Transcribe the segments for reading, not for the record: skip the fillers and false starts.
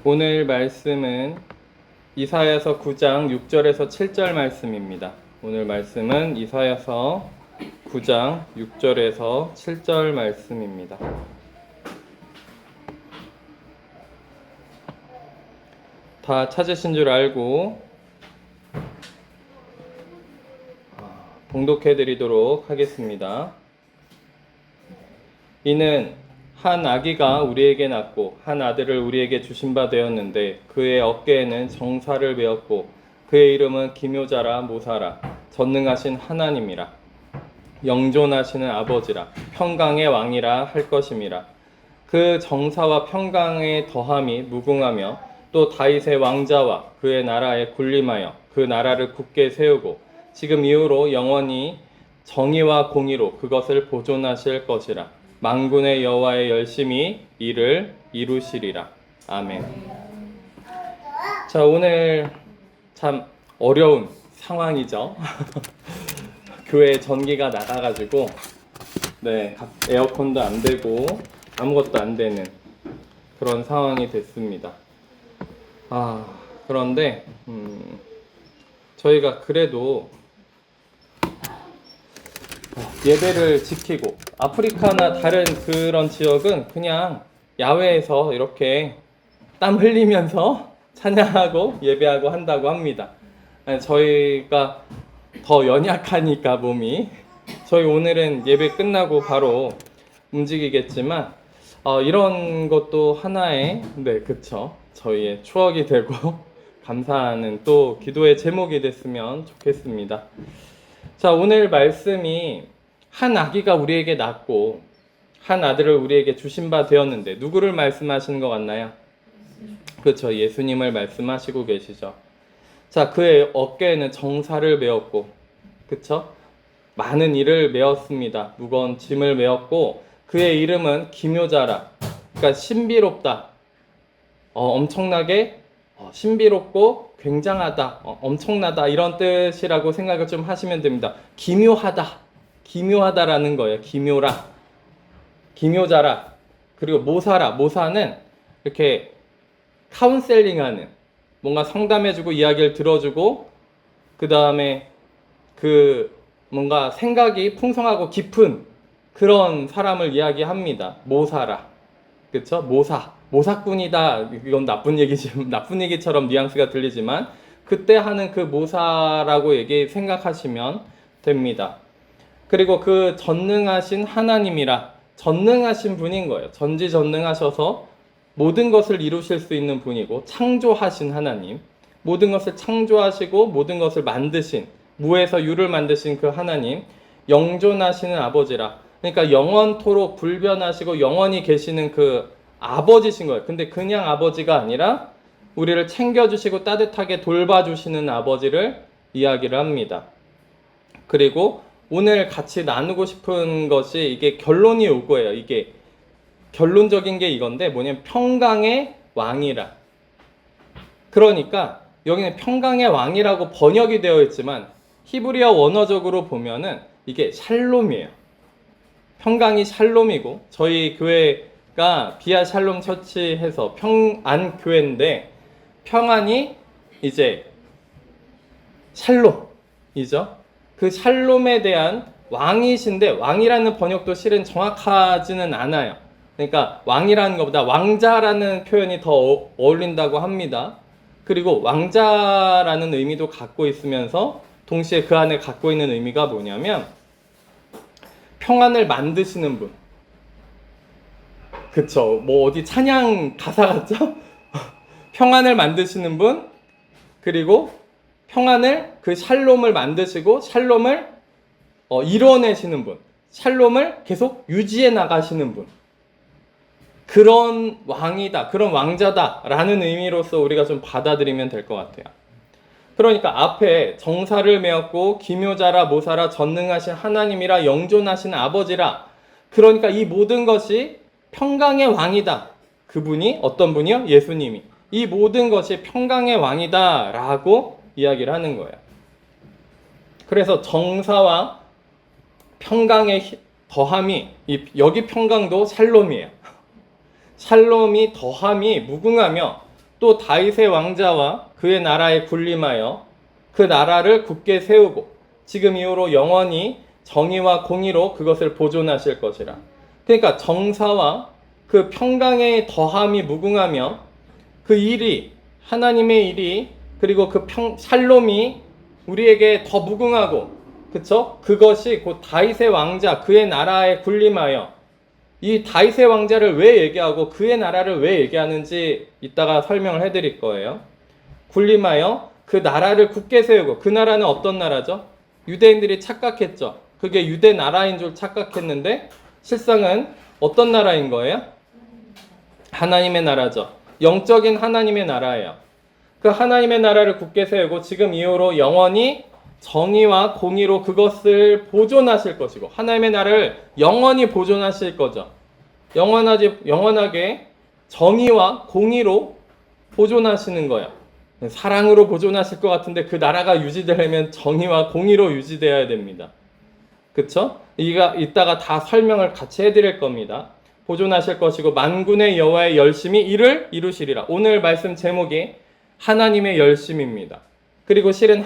오늘 말씀은 이사야서 9장 6절에서 7절 말씀입니다. 오늘 말씀은 이사야서 9장 6절에서 7절 말씀입니다. 다 찾으신 줄 알고 봉독해 드리도록 하겠습니다. 이는 한 아기가 우리에게 낳고 한 아들을 우리에게 주신 바 되었는데 그의 어깨에는 정사를 메었고 그의 이름은 기묘자라 모사라 전능하신 하나님이라 영존하시는 아버지라 평강의 왕이라 할 것임이라. 그 정사와 평강의 더함이 무궁하며 또 다윗의 왕자와 그의 나라에 군림하여 그 나라를 굳게 세우고 지금 이후로 영원히 정의와 공의로 그것을 보존하실 것이라. 만군의 여호와의 열심히 이를 이루시리라. 아멘. 자, 오늘 참 어려운 상황이죠. 교회 전기가 나가가지고 에어컨도 안 되고 아무것도 안 되는 그런 상황이 됐습니다. 그런데 저희가 그래도 예배를 지키고, 아프리카나 다른 그런 지역은 그냥 야외에서 이렇게 땀 흘리면서 찬양하고 예배하고 한다고 합니다. 저희가 더 연약하니까 몸이, 저희 오늘은 예배 끝나고 바로 움직이겠지만 이런 것도 하나의 그쵸, 저희의 추억이 되고 감사하는 또 기도의 제목이 됐으면 좋겠습니다. 자, 오늘 말씀이 한 아기가 우리에게 낳고 한 아들을 우리에게 주신 바 되었는데 누구를 말씀하시는 것 같나요? 그렇죠, 예수님을 말씀하시고 계시죠. 자, 그의 어깨에는 정사를 메었고, 그렇죠? 많은 일을 메었습니다. 무거운 짐을 메었고 그의 이름은 기묘자라, 그러니까 신비롭다, 엄청나게 신비롭고 굉장하다, 엄청나다, 이런 뜻이라고 생각을 좀 하시면 됩니다. 기묘하다라는 거예요. 기묘자라. 그리고 모사라, 모사는 이렇게 카운셀링하는, 뭔가 상담해주고 이야기를 들어주고 그 다음에 뭔가 생각이 풍성하고 깊은 그런 사람을 이야기합니다. 모사라, 그렇죠? 모사꾼이다. 이건 나쁜 얘기처럼 뉘앙스가 들리지만 그때 하는 그 모사라고 생각하시면 됩니다. 그리고 그 전능하신 하나님이라, 전능하신 분인 거예요. 전지전능하셔서 모든 것을 이루실 수 있는 분이고, 창조하신 하나님, 모든 것을 창조하시고 모든 것을 만드신, 무에서 유를 만드신 그 하나님, 영존하시는 아버지라, 그러니까 영원토록 불변하시고 영원히 계시는 그 아버지신 거예요. 근데 그냥 아버지가 아니라 우리를 챙겨주시고 따뜻하게 돌봐주시는 아버지를 이야기를 합니다. 그리고 오늘 같이 나누고 싶은 것이, 이게 결론이 올 거예요. 이게 결론적인 게 이건데 뭐냐면 평강의 왕이라. 그러니까 여기는 평강의 왕이라고 번역이 되어 있지만 히브리어 원어적으로 보면은 이게 샬롬이에요. 평강이 샬롬이고, 저희 교회가 비아 샬롬 처치해서 평안 교회인데 평안이 이제 샬롬이죠. 그 샬롬에 대한 왕이신데, 왕이라는 번역도 실은 정확하지는 않아요. 그러니까 왕이라는 것보다 왕자라는 표현이 더 어울린다고 합니다. 그리고 왕자라는 의미도 갖고 있으면서 동시에 그 안에 갖고 있는 의미가 뭐냐면 평안을 만드시는 분. 그쵸, 뭐 어디 찬양 가사 같죠? 평안을 만드시는 분, 그리고 평안을, 그 샬롬을 만드시고 샬롬을 이뤄내시는 분, 샬롬을 계속 유지해 나가시는 분, 그런 왕이다, 그런 왕자다 라는 의미로서 우리가 좀 받아들이면 될 것 같아요. 그러니까 앞에 정사를 메었고 기묘자라 모사라 전능하신 하나님이라 영존하신 아버지라, 그러니까 이 모든 것이 평강의 왕이다. 그분이 어떤 분이요? 예수님이. 이 모든 것이 평강의 왕이다 라고 이야기를 하는 거예요. 그래서 정사와 평강의 더함이, 여기 평강도 샬롬이에요. 샬롬이 더함이 무궁하며 또 다윗의 왕자와 그의 나라에 군림하여 그 나라를 굳게 세우고 지금 이후로 영원히 정의와 공의로 그것을 보존하실 것이라. 그러니까 정사와 그 평강의 더함이 무궁하며 그 일이 하나님의 일이 그리고 그 샬롬이 우리에게 더 무궁하고 그쵸? 그것이 곧 다윗의 왕자 그의 나라에 군림하여 이 다윗의 왕자를 왜 얘기하고 그의 나라를 왜 얘기하는지 이따가 설명을 해드릴 거예요. 군림하여 그 나라를 굳게 세우고 그 나라는 어떤 나라죠? 유대인들이 착각했죠. 그게 유대 나라인 줄 착각했는데 실상은 어떤 나라인 거예요? 하나님의 나라죠. 영적인 하나님의 나라예요. 그 하나님의 나라를 굳게 세우고 지금 이후로 영원히 정의와 공의로 그것을 보존하실 것이고 하나님의 나라를 영원히 보존하실 거죠. 영원하게 정의와 공의로 보존하시는 거예요. 사랑으로 보존하실 것 같은데 그 나라가 유지되려면 정의와 공의로 유지되어야 됩니다. 그쵸? 이따가 다 설명을 같이 해드릴 겁니다. 보존하실 것이고 만군의 여호와의 열심히 이를 이루시리라. 오늘 말씀 제목이 하나님의 열심입니다. 그리고 실은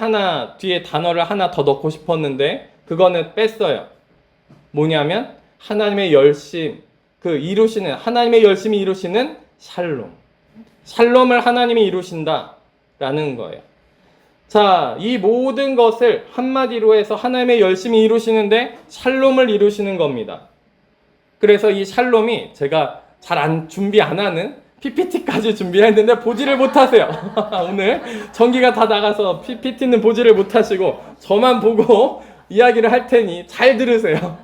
뒤에 단어를 하나 더 넣고 싶었는데 그거는 뺐어요. 뭐냐면 하나님의 열심, 하나님의 열심히 이루시는 샬롬. 샬롬을 하나님이 이루신다라는 거예요. 자, 이 모든 것을 한마디로 해서 하나님의 열심히 이루시는데 샬롬을 이루시는 겁니다. 그래서 이 샬롬이 제가 준비 안 하는 PPT까지 준비했는데 보지를 못하세요. 오늘 전기가 다 나가서 PPT는 보지를 못하시고 저만 보고 이야기를 할 테니 잘 들으세요.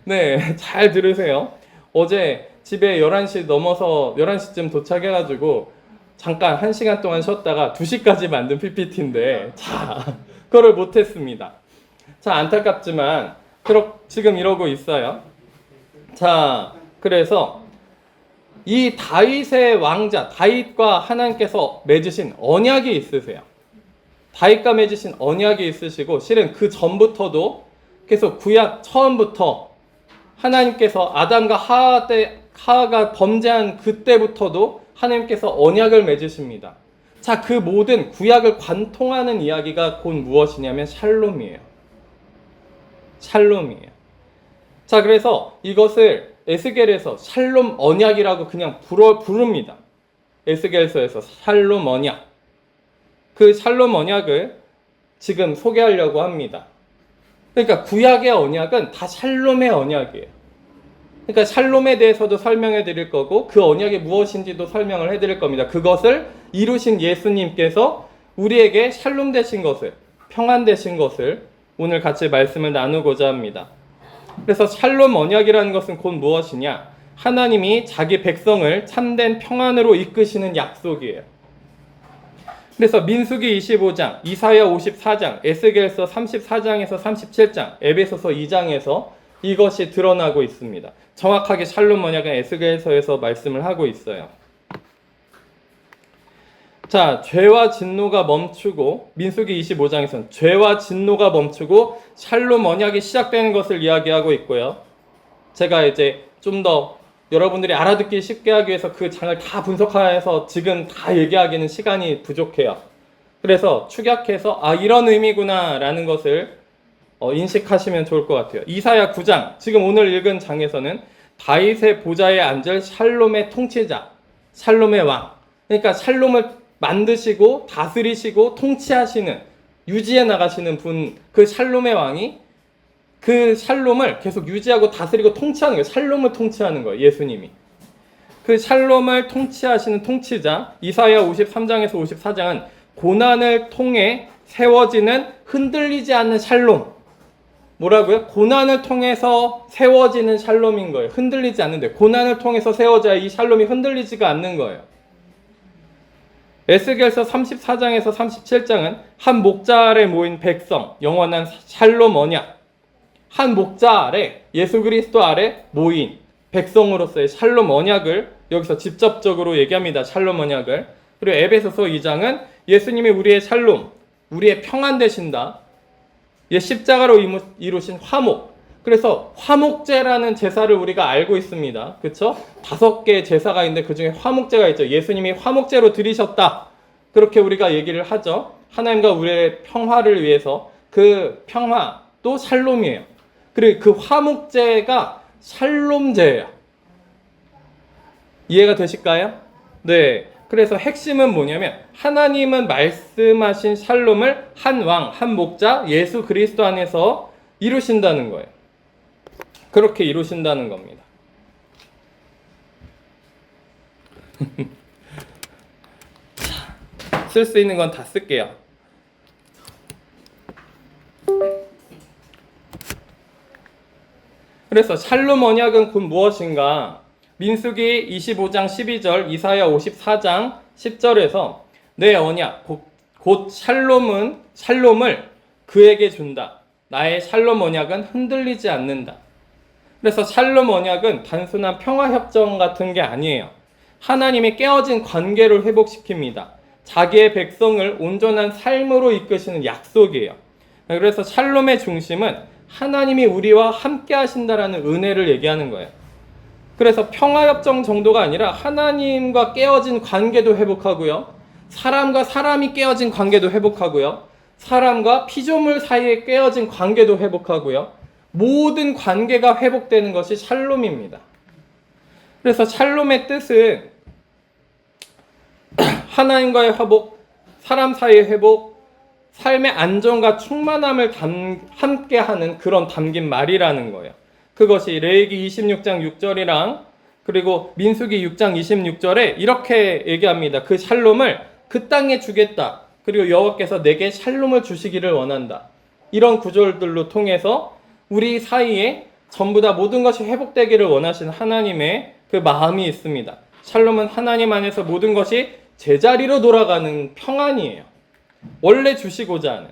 네, 잘 들으세요. 어제 집에 11시 넘어서 11시쯤 도착해가지고 잠깐 1시간 동안 쉬었다가 2시까지 만든 PPT인데 그거를 못했습니다. 자, 안타깝지만 지금 이러고 있어요. 자, 그래서 이 다윗의 왕자, 다윗과 하나님께서 맺으신 언약이 있으세요. 다윗과 맺으신 언약이 있으시고 실은 그 전부터도 계속 구약 처음부터 하나님께서 아담과 하와가 범죄한 그때부터도 하나님께서 언약을 맺으십니다. 자, 그 모든 구약을 관통하는 이야기가 곧 무엇이냐면 샬롬이에요. 샬롬이에요. 자, 그래서 이것을 에스겔에서 샬롬 언약이라고 그냥 부릅니다. 에스겔서에서 샬롬 언약. 그 샬롬 언약을 지금 소개하려고 합니다. 그러니까 구약의 언약은 다 샬롬의 언약이에요. 그러니까 샬롬에 대해서도 설명해 드릴 거고 그 언약이 무엇인지도 설명을 해 드릴 겁니다. 그것을 이루신 예수님께서 우리에게 샬롬 되신 것을, 평안 되신 것을 오늘 같이 말씀을 나누고자 합니다. 그래서 샬롬 언약이라는 것은 곧 무엇이냐? 하나님이 자기 백성을 참된 평안으로 이끄시는 약속이에요. 그래서 민수기 25장, 이사야 54장, 에스겔서 34장에서 37장, 에베소서 2장에서 이것이 드러나고 있습니다. 정확하게 샬롬 언약은 에스겔서에서 말씀을 하고 있어요. 자, 죄와 진노가 멈추고 민수기 25장에서는 죄와 진노가 멈추고 샬롬 언약이 시작되는 것을 이야기하고 있고요. 제가 이제 좀 더 여러분들이 알아듣기 쉽게 하기 위해서 그 장을 다 분석해서 지금 다 얘기하기는 시간이 부족해요. 그래서 축약해서 이런 의미구나 라는 것을 인식하시면 좋을 것 같아요. 이사야 9장, 지금 오늘 읽은 장에서는 다윗의 보좌에 앉을 샬롬의 통치자, 샬롬의 왕. 그러니까 샬롬을 만드시고 다스리시고 통치하시는, 유지해 나가시는 분, 그 샬롬의 왕이 그 샬롬을 계속 유지하고 다스리고 통치하는 거예요. 샬롬을 통치하는 거예요. 예수님이. 그 샬롬을 통치하시는 통치자, 이사야 53장에서 54장은 고난을 통해 세워지는 흔들리지 않는 샬롬. 뭐라고요? 고난을 통해서 세워지는 샬롬인 거예요. 흔들리지 않는데 고난을 통해서 세워져야 이 샬롬이 흔들리지가 않는 거예요. 에스겔서 34장에서 37장은 한 목자 아래 모인 백성, 영원한 샬롬 언약. 한 목자 아래, 예수 그리스도 아래 모인 백성으로서의 샬롬 언약을 여기서 직접적으로 얘기합니다. 샬롬 언약을. 그리고 에베소서 2장은 예수님이 우리의 샬롬, 우리의 평안 되신다. 십자가로 이루신 화목, 그래서 화목제라는 제사를 우리가 알고 있습니다. 그쵸? 5개의 제사가 있는데 그 중에 화목제가 있죠. 예수님이 화목제로 드리셨다. 그렇게 우리가 얘기를 하죠. 하나님과 우리의 평화를 위해서. 그 평화도 샬롬이에요. 그리고 그 화목제가 샬롬제예요. 이해가 되실까요? 네. 그래서 핵심은 뭐냐면 하나님은 말씀하신 샬롬을 한 왕, 한 목자, 예수 그리스도 안에서 이루신다는 거예요. 그렇게 이루신다는 겁니다. 쓸 수 있는 건 다 쓸게요. 그래서 샬롬 언약은 곧 무엇인가? 민수기 25장 12절, 이사야 54장 10절에서 내 언약, 곧 샬롬을 그에게 준다. 나의 샬롬 언약은 흔들리지 않는다. 그래서 샬롬 언약은 단순한 평화협정 같은 게 아니에요. 하나님이 깨어진 관계를 회복시킵니다. 자기의 백성을 온전한 삶으로 이끄시는 약속이에요. 그래서 샬롬의 중심은 하나님이 우리와 함께 하신다라는 은혜를 얘기하는 거예요. 그래서 평화협정 정도가 아니라 하나님과 깨어진 관계도 회복하고요. 사람과 사람이 깨어진 관계도 회복하고요. 사람과 피조물 사이에 깨어진 관계도 회복하고요. 모든 관계가 회복되는 것이 샬롬입니다. 그래서 샬롬의 뜻은 하나님과의 회복, 사람 사이의 회복, 삶의 안정과 충만함을 함께하는 그런 담긴 말이라는 거예요. 그것이 레위기 26장 6절이랑 그리고 민수기 6장 26절에 이렇게 얘기합니다. 그 샬롬을 그 땅에 주겠다. 그리고 여호와께서 내게 샬롬을 주시기를 원한다. 이런 구절들로 통해서 우리 사이에 전부 다 모든 것이 회복되기를 원하시는 하나님의 그 마음이 있습니다. 샬롬은 하나님 안에서 모든 것이 제자리로 돌아가는 평안이에요. 원래 주시고자 하는.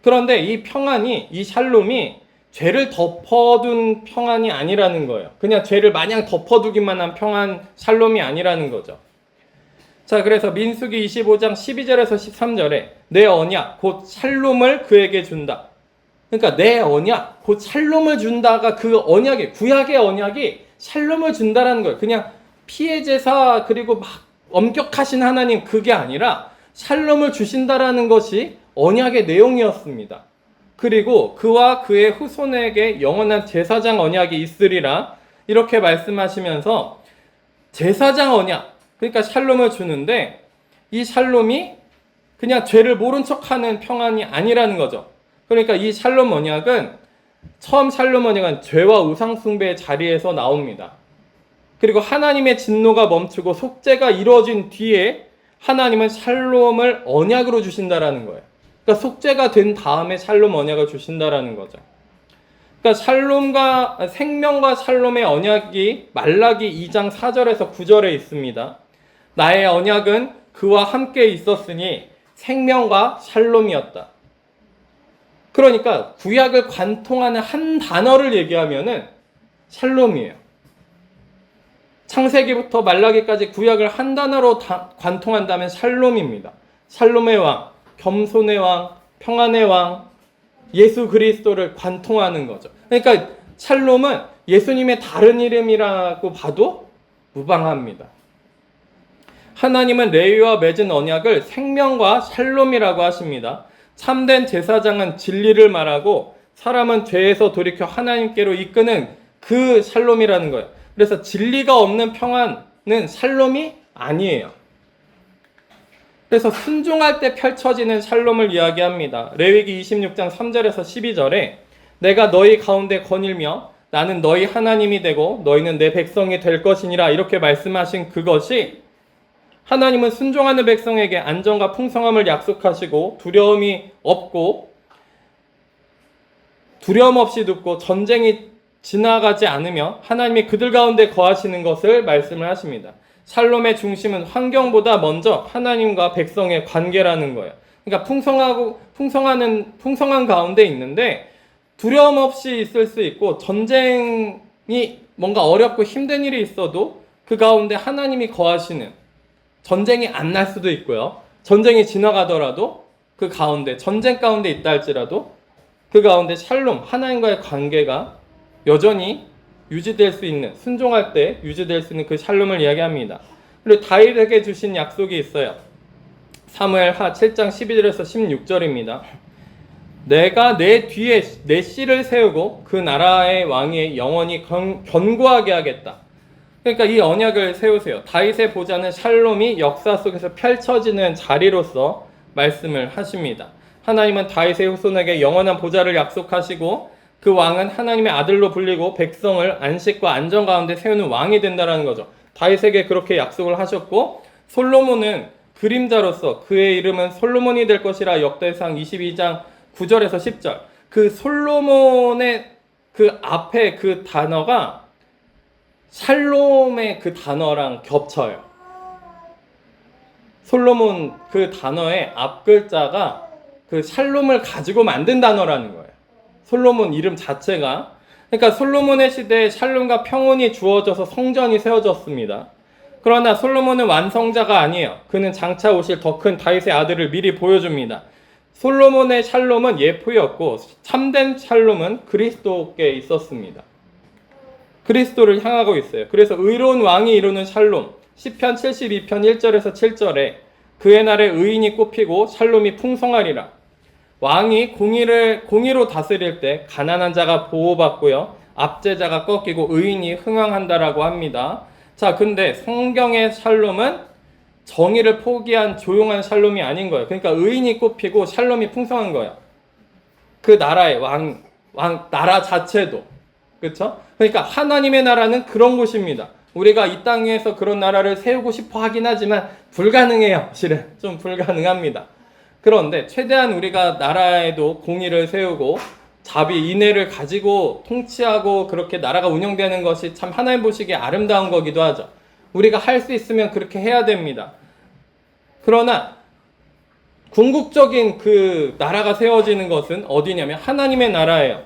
그런데 이 평안이, 이 샬롬이 죄를 덮어둔 평안이 아니라는 거예요. 그냥 죄를 마냥 덮어두기만 한 평안, 샬롬이 아니라는 거죠. 자, 그래서 민수기 25장 12절에서 13절에 내 언약, 곧 샬롬을 그에게 준다. 그러니까 내 언약, 곧 샬롬을 준다가 그 언약이, 구약의 언약이 샬롬을 준다라는 거예요. 그냥 피해 제사 그리고 막 엄격하신 하나님 그게 아니라 샬롬을 주신다라는 것이 언약의 내용이었습니다. 그리고 그와 그의 후손에게 영원한 제사장 언약이 있으리라 이렇게 말씀하시면서 제사장 언약, 그러니까 샬롬을 주는데 이 샬롬이 그냥 죄를 모른 척하는 평안이 아니라는 거죠. 그러니까 이 샬롬 언약은 처음 샬롬 언약은 죄와 우상 숭배의 자리에서 나옵니다. 그리고 하나님의 진노가 멈추고 속죄가 이루어진 뒤에 하나님은 샬롬을 언약으로 주신다라는 거예요. 그러니까 속죄가 된 다음에 샬롬 언약을 주신다라는 거죠. 그러니까 샬롬과 생명과 샬롬의 언약이 말라기 2장 4절에서 9절에 있습니다. 나의 언약은 그와 함께 있었으니 생명과 샬롬이었다. 그러니까 구약을 관통하는 한 단어를 얘기하면은 샬롬이에요. 창세기부터 말라기까지 구약을 한 단어로 관통한다면 샬롬입니다. 샬롬의 왕, 겸손의 왕, 평안의 왕, 예수 그리스도를 관통하는 거죠. 그러니까 샬롬은 예수님의 다른 이름이라고 봐도 무방합니다. 하나님은 레위와 맺은 언약을 생명과 샬롬이라고 하십니다. 참된 제사장은 진리를 말하고 사람은 죄에서 돌이켜 하나님께로 이끄는 그 샬롬이라는 거예요. 그래서 진리가 없는 평안은 샬롬이 아니에요. 그래서 순종할 때 펼쳐지는 샬롬을 이야기합니다. 레위기 26장 3절에서 12절에 내가 너희 가운데 거닐며 나는 너희 하나님이 되고 너희는 내 백성이 될 것이니라 이렇게 말씀하신 그것이 하나님은 순종하는 백성에게 안정과 풍성함을 약속하시고 두려움이 없고 두려움 없이 눕고 전쟁이 지나가지 않으며 하나님이 그들 가운데 거하시는 것을 말씀을 하십니다. 샬롬의 중심은 환경보다 먼저 하나님과 백성의 관계라는 거예요. 그러니까 풍성한 가운데 있는데 두려움 없이 있을 수 있고 전쟁이 뭔가 어렵고 힘든 일이 있어도 그 가운데 하나님이 거하시는 전쟁이 안 날 수도 있고요. 전쟁이 지나가더라도 그 가운데 전쟁 가운데 있다 할지라도 그 가운데 샬롬 하나님과의 관계가 여전히 유지될 수 있는, 순종할 때 유지될 수 있는 그 샬롬을 이야기합니다. 그리고 다윗에게 주신 약속이 있어요. 사무엘하 7장 12절에서 16절입니다. 내가 내 뒤에 내 씨를 세우고 그 나라의 왕이 영원히 견고하게 하겠다. 그러니까 이 언약을 세우세요. 다윗의 보좌는 샬롬이 역사 속에서 펼쳐지는 자리로서 말씀을 하십니다. 하나님은 다윗의 후손에게 영원한 보좌를 약속하시고 그 왕은 하나님의 아들로 불리고 백성을 안식과 안전 가운데 세우는 왕이 된다는 거죠. 다윗에게 그렇게 약속을 하셨고, 솔로몬은 그림자로서 그의 이름은 솔로몬이 될 것이라 역대상 22장 9절에서 10절. 그 솔로몬의 그 앞에 그 단어가 샬롬의 그 단어랑 겹쳐요. 솔로몬 그 단어의 앞 글자가 그 샬롬을 가지고 만든 단어라는 거예요. 솔로몬 이름 자체가. 그러니까 솔로몬의 시대에 샬롬과 평온이 주어져서 성전이 세워졌습니다. 그러나 솔로몬은 완성자가 아니에요. 그는 장차 오실 더 큰 다윗의 아들을 미리 보여줍니다. 솔로몬의 샬롬은 예표였고 참된 샬롬은 그리스도께 있었습니다. 그리스도를 향하고 있어요. 그래서 의로운 왕이 이루는 샬롬, 시편 72편 1절에서 7절에 그의 날에 의인이 꼽히고 샬롬이 풍성하리라. 왕이 공의로 다스릴 때 가난한 자가 보호받고요, 압제자가 꺾이고 의인이 흥왕한다라고 합니다. 자, 근데 성경의 샬롬은 정의를 포기한 조용한 샬롬이 아닌 거예요. 그러니까 의인이 꼽히고 샬롬이 풍성한 거예요. 그 나라의 나라 자체도. 그렇죠? 그러니까 하나님의 나라는 그런 곳입니다. 우리가 이 땅에서 그런 나라를 세우고 싶어 하긴 하지만 불가능해요. 실은 좀 불가능합니다. 그런데 최대한 우리가 나라에도 공의를 세우고 자비, 인애를 가지고 통치하고 그렇게 나라가 운영되는 것이 참 하나님 보시기에 아름다운 거기도 하죠. 우리가 할 수 있으면 그렇게 해야 됩니다. 그러나 궁극적인 그 나라가 세워지는 것은 어디냐면 하나님의 나라예요.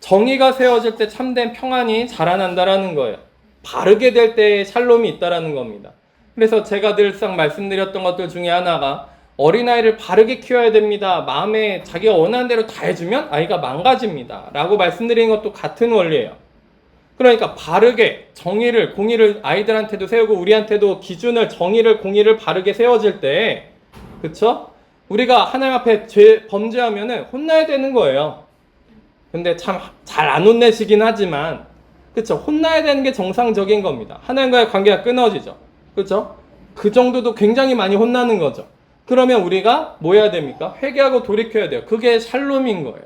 정의가 세워질 때 참된 평안이 자라난다라는 거예요. 바르게 될 때의 샬롬이 있다라는 겁니다. 그래서 제가 늘상 말씀드렸던 것들 중에 하나가 어린아이를 바르게 키워야 됩니다. 마음에 자기가 원하는 대로 다 해주면 아이가 망가집니다. 라고 말씀드린 것도 같은 원리예요. 그러니까 바르게 공의를 아이들한테도 세우고 우리한테도 기준을, 정의를, 공의를 바르게 세워질 때, 그쵸? 우리가 하나님 앞에 범죄하면은 혼나야 되는 거예요. 근데 참 잘 안 혼내시긴 하지만, 그쵸? 혼나야 되는 게 정상적인 겁니다. 하나님과의 관계가 끊어지죠. 그쵸? 그 정도도 굉장히 많이 혼나는 거죠. 그러면 우리가 뭐 해야 됩니까? 회개하고 돌이켜야 돼요. 그게 샬롬인 거예요.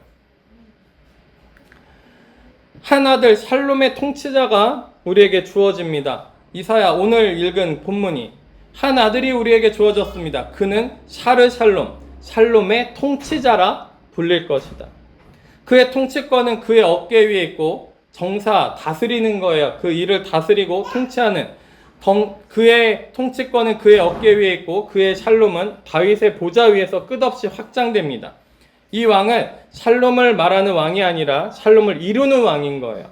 하나들 샬롬의 통치자가 우리에게 주어집니다. 이사야 오늘 읽은 본문이 한 아들이 우리에게 주어졌습니다. 그는 샬롬, 샬롬의 통치자라 불릴 것이다. 그의 통치권은 그의 어깨 위에 있고 정사, 다스리는 거예요. 그 일을 다스리고 통치하는 그의 통치권은 그의 어깨 위에 있고 그의 샬롬은 다윗의 보좌 위에서 끝없이 확장됩니다. 이 왕은 샬롬을 말하는 왕이 아니라 샬롬을 이루는 왕인 거예요.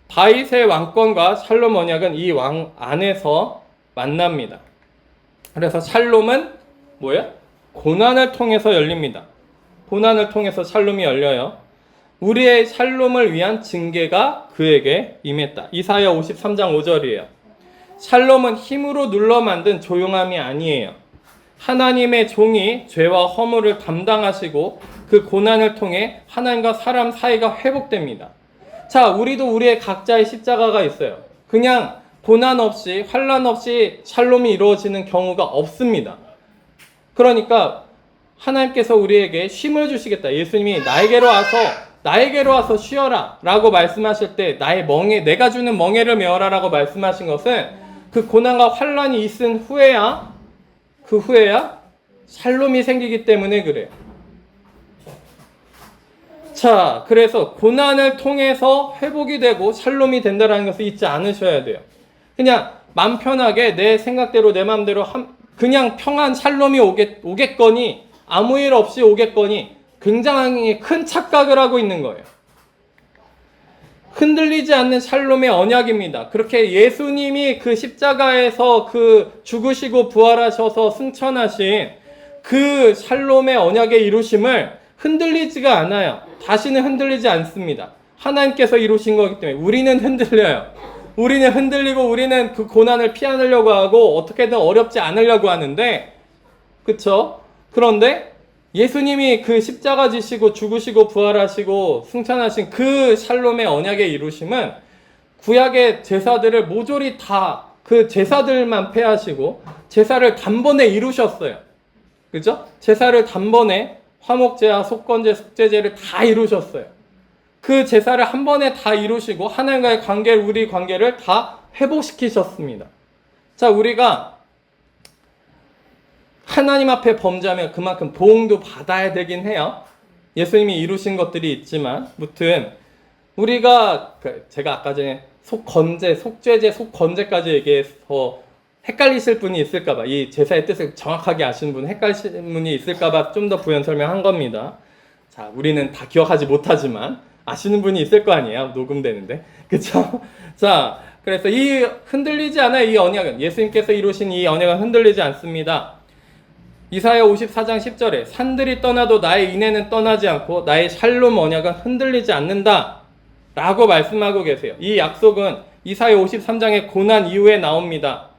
다윗의 왕권과 샬롬 언약은 이 왕 안에서 만납니다. 그래서 샬롬은 뭐예요? 고난을 통해서 열립니다. 고난을 통해서 샬롬이 열려요. 우리의 샬롬을 위한 징계가 그에게 임했다. 이사야 53장 5절이에요. 샬롬은 힘으로 눌러 만든 조용함이 아니에요. 하나님의 종이 죄와 허물을 담당하시고 그 고난을 통해 하나님과 사람 사이가 회복됩니다. 자, 우리도 우리의 각자의 십자가가 있어요. 그냥 고난 없이, 환난 없이 샬롬이 이루어지는 경우가 없습니다. 그러니까 하나님께서 우리에게 쉼을 주시겠다. 예수님이 나에게로 와서 쉬어라 라고 말씀하실 때 내가 주는 멍에를 메어라 라고 말씀하신 것은 그 고난과 환난이 있은 후에야 샬롬이 생기기 때문에 그래요. 자, 그래서 고난을 통해서 회복이 되고 샬롬이 된다는 것을 잊지 않으셔야 돼요. 그냥 맘 편하게 내 생각대로 내 마음대로 그냥 평안 샬롬이 오겠거니 아무 일 없이 오겠거니 굉장히 큰 착각을 하고 있는 거예요. 흔들리지 않는 샬롬의 언약입니다. 그렇게 예수님이 그 십자가에서 그 죽으시고 부활하셔서 승천하신 그 샬롬의 언약의 이루심을 흔들리지가 않아요. 다시는 흔들리지 않습니다. 하나님께서 이루신 거기 때문에 우리는 흔들려요. 우리는 흔들리고 우리는 그 고난을 피하려고 하고 어떻게든 어렵지 않으려고 하는데, 그쵸? 그런데 예수님이 그 십자가 지시고 죽으시고 부활하시고 승천하신 그 샬롬의 언약의 이루심은 구약의 제사들을 모조리 다 그 제사들만 폐하시고 제사를 단번에 이루셨어요. 그죠? 제사를 단번에 화목제와 속건제, 속죄제를 다 이루셨어요. 그 제사를 한 번에 다 이루시고 하나님과의 관계를, 우리 관계를 다 회복시키셨습니다. 자, 우리가 하나님 앞에 범죄하면 그만큼 보응도 받아야 되긴 해요. 예수님이 이루신 것들이 있지만, 무튼 우리가 제가 아까 전에 속건제, 속죄제, 속건제까지 얘기해서 헷갈리실 분이 있을까봐, 이 제사의 뜻을 정확하게 아시는 분 헷갈리시는 분이 있을까봐 좀 더 부연 설명한 겁니다. 자, 우리는 다 기억하지 못하지만 아시는 분이 있을 거 아니에요. 녹음되는데. 그쵸? 자, 그래서 이 흔들리지 않아요. 이 언약은. 예수님께서 이루신 이 언약은 흔들리지 않습니다. 이사야 54장 10절에 산들이 떠나도 나의 인애는 떠나지 않고 나의 샬롬 언약은 흔들리지 않는다 라고 말씀하고 계세요. 이 약속은 이사야 53장의 고난 이후에 나옵니다.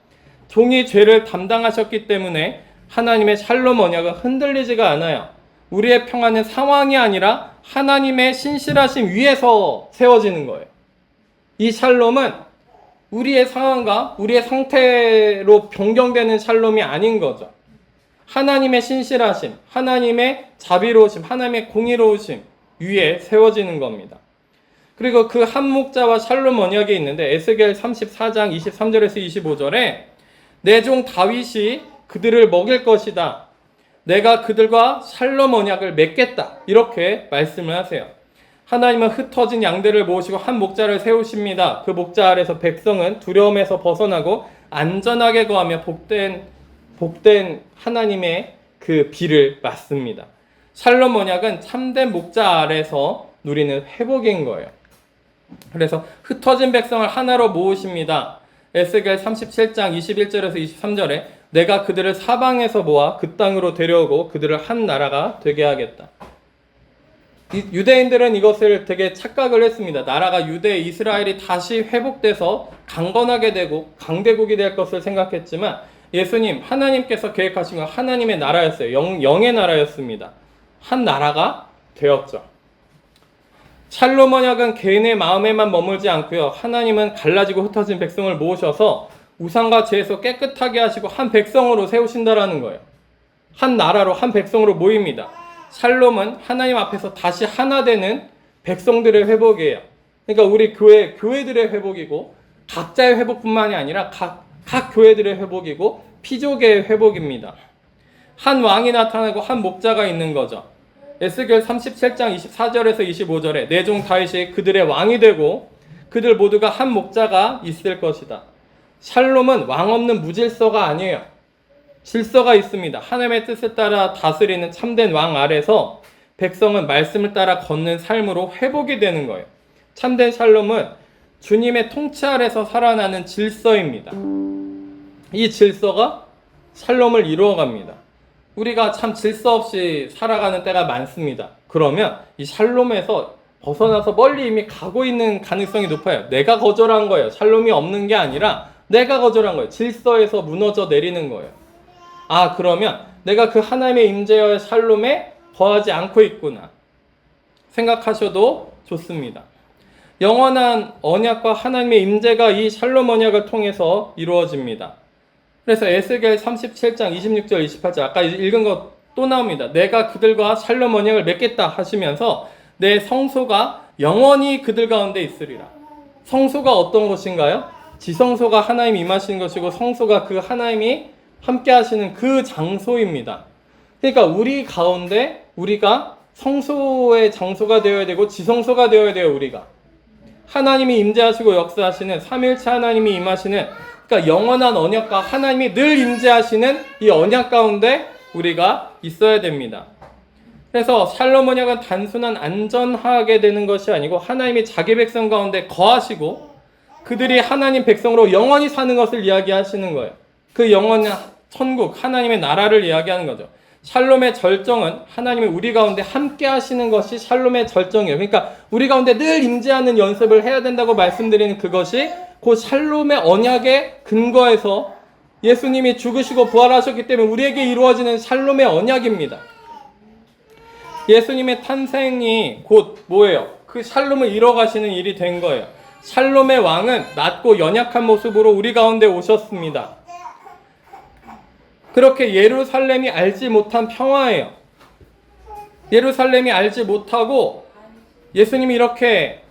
종이 죄를 담당하셨기 때문에 하나님의 샬롬 언약은 흔들리지가 않아요. 우리의 평안은 상황이 아니라 하나님의 신실하심 위에서 세워지는 거예요. 이 샬롬은 우리의 상황과 우리의 상태로 변경되는 샬롬이 아닌 거죠. 하나님의 신실하심, 하나님의 자비로우심, 하나님의 공의로우심 위에 세워지는 겁니다. 그리고 그 한 목자와 샬롬 언약이 있는데 에스겔 34장 23절에서 25절에 내 종 다윗이 그들을 먹일 것이다. 내가 그들과 샬롬 언약을 맺겠다. 이렇게 말씀을 하세요. 하나님은 흩어진 양들을 모으시고 한 목자를 세우십니다. 그 목자 아래서 백성은 두려움에서 벗어나고 안전하게 거하며 복된 하나님의 그 비를 맞습니다. 샬롬 언약은 참된 목자 아래서 누리는 회복인 거예요. 그래서 흩어진 백성을 하나로 모으십니다. 에스겔 37장 21절에서 23절에 내가 그들을 사방에서 모아 그 땅으로 데려오고 그들을 한 나라가 되게 하겠다. 유대인들은 이것을 되게 착각을 했습니다. 나라가 유대, 이스라엘이 다시 회복돼서 강건하게 되고 강대국이 될 것을 생각했지만 예수님, 하나님께서 계획하신 건 하나님의 나라였어요. 영의 나라였습니다. 한 나라가 되었죠. 샬롬 언약은 개인의 마음에만 머물지 않고요. 하나님은 갈라지고 흩어진 백성을 모으셔서 우상과 죄에서 깨끗하게 하시고 한 백성으로 세우신다라는 거예요. 한 나라로 한 백성으로 모입니다. 샬롬은 하나님 앞에서 다시 하나 되는 백성들의 회복이에요. 그러니까 우리 교회들의 회복이고 각자의 회복뿐만이 아니라 각 교회들의 회복이고 피조계의 회복입니다. 한 왕이 나타나고 한 목자가 있는 거죠. 에스겔 37장 24절에서 25절에 내 종 다윗이 그들의 왕이 되고 그들 모두가 한 목자가 있을 것이다. 샬롬은 왕 없는 무질서가 아니에요. 질서가 있습니다. 하나님의 뜻에 따라 다스리는 참된 왕 아래서 백성은 말씀을 따라 걷는 삶으로 회복이 되는 거예요. 참된 샬롬은 주님의 통치 아래서 살아나는 질서입니다. 이 질서가 샬롬을 이루어갑니다. 우리가 참 질서 없이 살아가는 때가 많습니다. 그러면 이 샬롬에서 벗어나서 멀리 이미 가고 있는 가능성이 높아요. 내가 거절한 거예요. 샬롬이 없는 게 아니라 내가 거절한 거예요. 질서에서 무너져 내리는 거예요. 아, 그러면 내가 그 하나님의 임재와 샬롬에 거하지 않고 있구나 생각하셔도 좋습니다. 영원한 언약과 하나님의 임재가 이 샬롬 언약을 통해서 이루어집니다. 그래서 에스겔 37장 26절 28절 아까 읽은 거 또 나옵니다. 내가 그들과 샬롬 언약을 맺겠다 하시면서 내 성소가 영원히 그들 가운데 있으리라. 성소가 어떤 것인가요? 지성소가 하나님이 임하시는 것이고 성소가 그 하나님이 함께 하시는 그 장소입니다. 그러니까 우리 가운데 우리가 성소의 장소가 되어야 되고 지성소가 되어야 돼요. 우리가 하나님이 임재하시고 역사하시는 삼위일체 하나님이 임하시는, 그러니까 영원한 언약과 하나님이 늘 임재하시는 이 언약 가운데 우리가 있어야 됩니다. 그래서 샬롬 언약은 단순한 안전하게 되는 것이 아니고 하나님이 자기 백성 가운데 거하시고 그들이 하나님 백성으로 영원히 사는 것을 이야기하시는 거예요. 그 영원한 천국, 하나님의 나라를 이야기하는 거죠. 샬롬의 절정은 하나님이 우리 가운데 함께 하시는 것이 샬롬의 절정이에요. 그러니까 우리 가운데 늘 임재하는 연습을 해야 된다고 말씀드리는 그것이 그 샬롬의 언약의 근거에서 예수님이 죽으시고 부활하셨기 때문에 우리에게 이루어지는 샬롬의 언약입니다. 예수님의 탄생이 곧 뭐예요? 그 샬롬을 이뤄가시는 일이 된 거예요. 샬롬의 왕은 낮고 연약한 모습으로 우리 가운데 오셨습니다. 그렇게 예루살렘이 알지 못한 평화예요. 예루살렘이 알지 못하고 예수님이 이렇게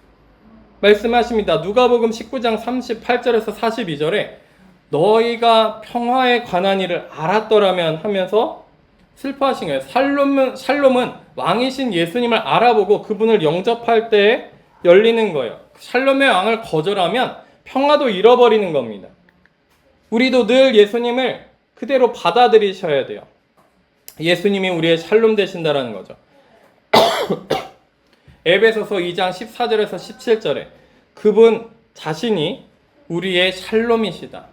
말씀하십니다. 누가복음 19장 38절에서 42절에 너희가 평화에 관한 일을 알았더라면 하면서 슬퍼하신 거예요. 샬롬은 왕이신 예수님을 알아보고 그분을 영접할 때 열리는 거예요. 샬롬의 왕을 거절하면 평화도 잃어버리는 겁니다. 우리도 늘 예수님을 그대로 받아들이셔야 돼요. 예수님이 우리의 샬롬 되신다라는 거죠. 에베소서 2장 14절에서 17절에 그분 자신이 우리의 샬롬이시다.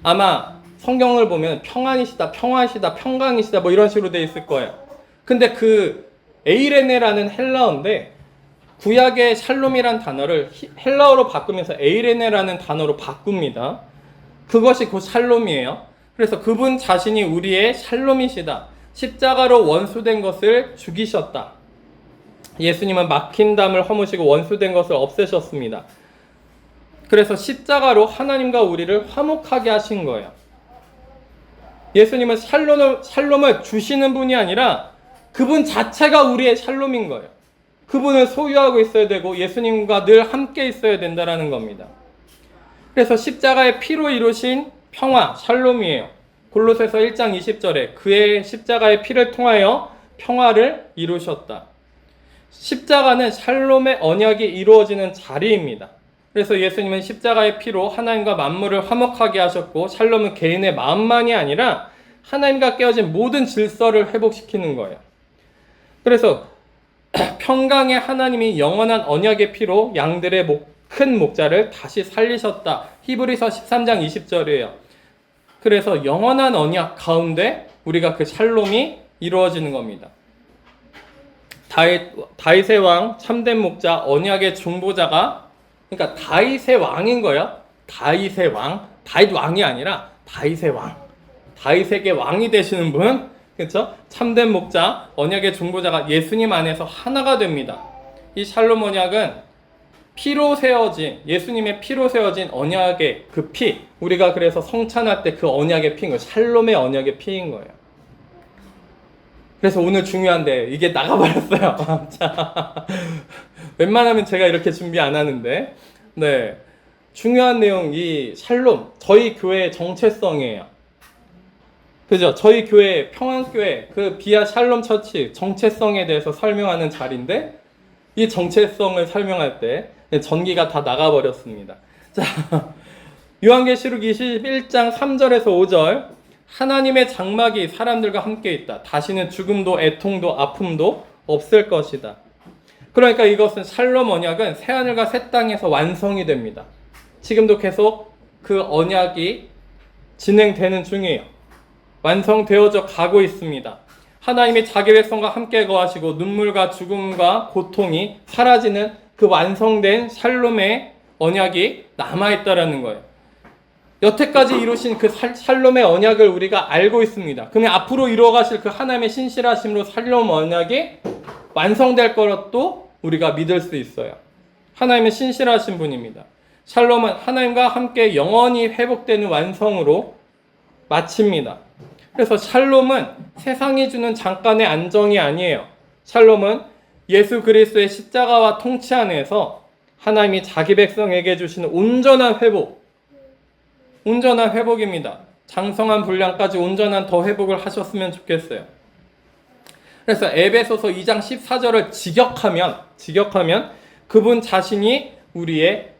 아마 성경을 보면 평안이시다, 평화시다, 평강이시다 뭐 이런 식으로 돼 있을 거예요. 근데 그 에이레네라는 헬라어인데 구약의 샬롬이란 단어를 헬라어로 바꾸면서 에이레네라는 단어로 바꿉니다. 그것이 그 샬롬이에요. 그래서 그분 자신이 우리의 샬롬이시다. 십자가로 원수된 것을 죽이셨다. 예수님은 막힌 담을 허무시고 원수된 것을 없애셨습니다. 그래서 십자가로 하나님과 우리를 화목하게 하신 거예요. 예수님은 샬롬을 주시는 분이 아니라 그분 자체가 우리의 샬롬인 거예요. 그분을 소유하고 있어야 되고 예수님과 늘 함께 있어야 된다는 겁니다. 그래서 십자가의 피로 이루신 평화, 샬롬이에요. 골로새서 1장 20절에 그의 십자가의 피를 통하여 평화를 이루셨다. 십자가는 샬롬의 언약이 이루어지는 자리입니다. 그래서 예수님은 십자가의 피로 하나님과 만물을 화목하게 하셨고 샬롬은 개인의 마음만이 아니라 하나님과 깨어진 모든 질서를 회복시키는 거예요. 그래서 평강의 하나님이 영원한 언약의 피로 양들의 큰 목자를 다시 살리셨다. 히브리서 13장 20절이에요. 그래서 영원한 언약 가운데 우리가 그 샬롬이 이루어지는 겁니다. 다윗의 왕, 참된 목자, 언약의 중보자가 그러니까 다윗의 왕인 거예요. 다윗의 왕, 다윗 왕이 아니라 다윗의 왕. 다윗에게 왕이 되시는 분, 그렇죠? 참된 목자, 언약의 중보자가 예수님 안에서 하나가 됩니다. 이 샬롬 언약은 피로 세워진 예수님의 피로 세워진 언약의 그 피, 우리가 그래서 성찬할 때 그 언약의 피인 거예요. 샬롬의 언약의 피인 거예요. 그래서 오늘 중요한데 이게 나가버렸어요. 자, 웬만하면 제가 이렇게 준비 안 하는데, 네, 중요한 내용 이 샬롬, 저희 교회의 정체성이에요. 그죠? 저희 교회 평안교회 그 비아 샬롬 처치 정체성에 대해서 설명하는 자리인데 이 정체성을 설명할 때 전기가 다 나가버렸습니다. 자, 요한계시록 21장 3절에서 5절 하나님의 장막이 사람들과 함께 있다. 다시는 죽음도 애통도 아픔도 없을 것이다. 그러니까 이것은 샬롬 언약은 새하늘과 새 땅에서 완성이 됩니다. 지금도 계속 그 언약이 진행되는 중이에요. 완성되어져 가고 있습니다. 하나님이 자기 백성과 함께 거하시고 눈물과 죽음과 고통이 사라지는 그 완성된 샬롬의 언약이 남아있다라는 거예요. 여태까지 이루신 그 샬롬의 언약을 우리가 알고 있습니다. 그러면 앞으로 이루어가실 그 하나님의 신실하심으로 샬롬 언약이 완성될 것도 우리가 믿을 수 있어요. 하나님은 신실하신 분입니다. 샬롬은 하나님과 함께 영원히 회복되는 완성으로 마칩니다. 그래서 샬롬은 세상이 주는 잠깐의 안정이 아니에요. 샬롬은 예수 그리스도의 십자가와 통치 안에서 하나님이 자기 백성에게 주시는 온전한 회복입니다. 장성한 분량까지 온전한 더 회복을 하셨으면 좋겠어요. 그래서 에베소서 2장 14절을 직역하면 그분 자신이 우리의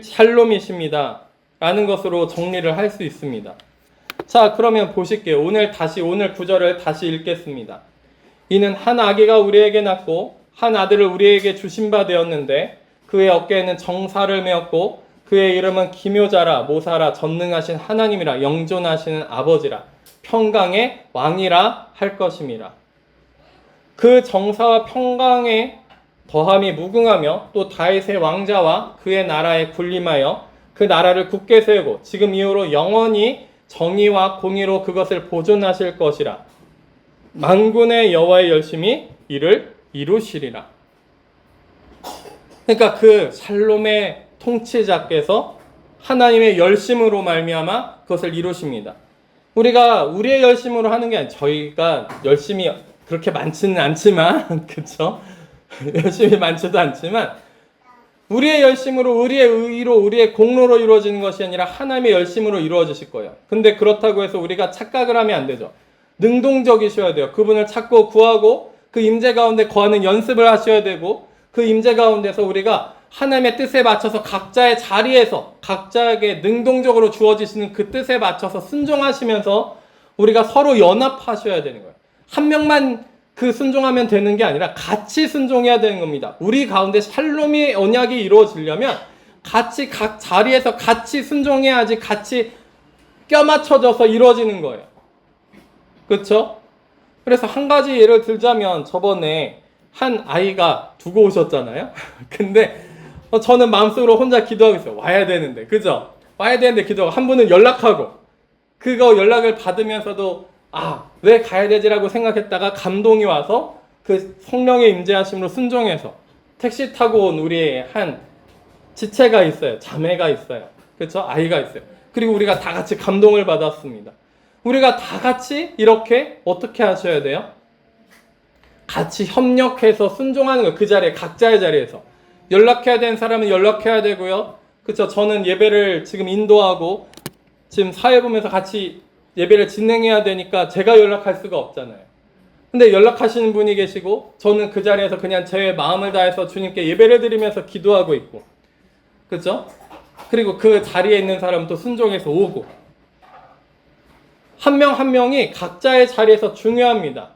샬롬이십니다 라는 것으로 정리를 할 수 있습니다. 자, 그러면 보실게요. 오늘 구절을 다시 읽겠습니다. 이는 한 아기가 우리에게 낳고 한 아들을 우리에게 주신 바 되었는데 그의 어깨에는 정사를 메었고 그의 이름은 기묘자라 모사라 전능하신 하나님이라 영존하시는 아버지라. 평강의 왕이라 할 것임이라. 그 정사와 평강의 더함이 무궁하며 또 다윗의 왕자와 그의 나라에 군림하여 그 나라를 굳게 세우고 지금 이후로 영원히 정의와 공의로 그것을 보존하실 것이라. 만군의 여호와의 열심히 이를 이루시리라. 그러니까 그 샬롬의 통치자께서 하나님의 열심으로 말미암아 그것을 이루십니다. 우리가 우리의 열심으로 하는 게 아니라 저희가 열심히 그렇게 많지는 않지만 그렇죠? 열심히 많지도 않지만 우리의 열심으로 우리의 의로 우리의 공로로 이루어지는 것이 아니라 하나님의 열심으로 이루어지실 거예요. 근데 그렇다고 해서 우리가 착각을 하면 안 되죠. 능동적이셔야 돼요. 그분을 찾고 구하고 그 임재 가운데 거하는 연습을 하셔야 되고 그 임재 가운데서 우리가 하나님의 뜻에 맞춰서 각자의 자리에서 각자에게 능동적으로 주어지시는 그 뜻에 맞춰서 순종하시면서 우리가 서로 연합하셔야 되는 거예요. 한 명만 그 순종하면 되는 게 아니라 같이 순종해야 되는 겁니다. 우리 가운데 샬롬의 언약이 이루어지려면 같이 각 자리에서 같이 순종해야지 같이 껴맞춰져서 이루어지는 거예요. 그렇죠? 그래서 한 가지 예를 들자면 저번에 한 아이가 두고 오셨잖아요. 근데 저는 마음속으로 혼자 기도하고 있어요. 와야 되는데, 그죠? 와야 되는데 기도하고 한 분은 연락하고 그거 연락을 받으면서도 왜 가야 되지라고 생각했다가 감동이 와서 그 성령의 임재하심으로 순종해서 택시 타고 온 우리의 한 지체가 있어요. 자매가 있어요. 그렇죠? 아이가 있어요. 그리고 우리가 다 같이 감동을 받았습니다. 우리가 다 같이 이렇게 어떻게 하셔야 돼요? 같이 협력해서 순종하는 거예요. 그 자리에, 각자의 자리에서. 연락해야 되는 사람은 연락해야 되고요. 그렇죠? 저는 예배를 지금 인도하고 지금 사회 보면서 같이 예배를 진행해야 되니까 제가 연락할 수가 없잖아요. 근데 연락하시는 분이 계시고 저는 그 자리에서 그냥 제 마음을 다해서 주님께 예배를 드리면서 기도하고 있고, 그렇죠? 그리고 그 자리에 있는 사람도 순종해서 오고, 한 명 한 명이 각자의 자리에서 중요합니다.